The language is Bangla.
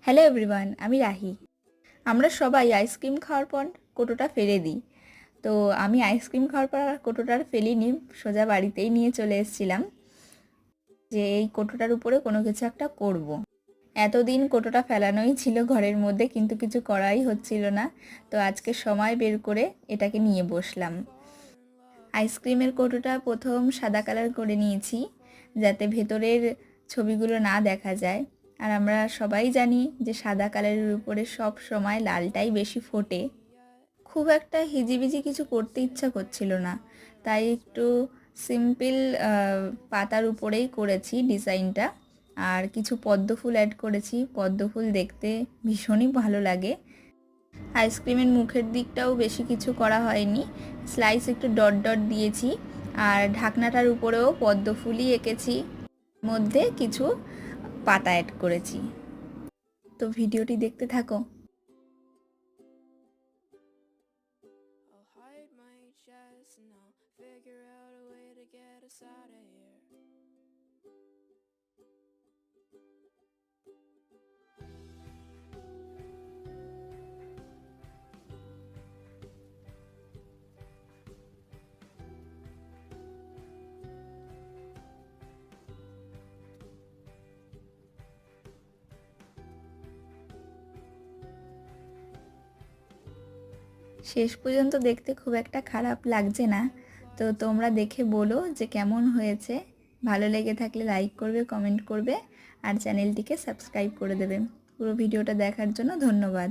হ্যালো এভরিওয়ান, আমি রাহি। আমরা সবাই আইসক্রিম খাওয়ার পর কোটোটা ফেলে দিই। তো আমি আইসক্রিম খাওয়ার পর আর কোটোটা আর ফেলিনি, সোজা বাড়িতেই নিয়ে চলে এসেছিলাম যে এই কোটোটার উপরে কোনো কিছু একটা করব। এতদিন কোটোটা ফেলানোই ছিল ঘরের মধ্যে, কিন্তু কিছু করাই হচ্ছিল না। তো আজকে সময় বের করে এটাকে নিয়ে বসলাম। আইসক্রিমের কোটোটা প্রথম সাদা কালার করে নিয়েছি, যাতে ভেতরের ছবিগুলো না দেখা যায়। আর আমরা সবাই জানি যে সাদা কালারের উপরে সব সময় লালটাই বেশি ফোটে। খুব একটা হিজিবিজি কিছু করতে ইচ্ছা করছিল না, তাই একটু সিম্পল পাতার উপরেই করেছি ডিজাইনটা। আর কিছু পদ্ম ফুল অ্যাড করেছি, পদ্ম ফুল দেখতে ভীষণই ভালো লাগে। আইসক্রিমের মুখের দিকটাও বেশি কিছু করা হয়নি, স্লাইস একটু ডট ডট দিয়েছি। আর ঢাকনাটার উপরেও পদ্ম ফুলই এঁকেছি, মধ্যে কিছু পাতা অ্যাড করেছি। তো ভিডিওটি দেখতে থাকো। শেষ পর্যন্ত দেখতে খুব একটা খারাপ লাগছে না। তো তোমরা দেখে বলো যে কেমন হয়েছে। ভালো লেগে থাকলে লাইক করবে, কমেন্ট করবে আর চ্যানেলটিকে সাবস্ক্রাইব করে দেবে। পুরো ভিডিওটা দেখার জন্য ধন্যবাদ।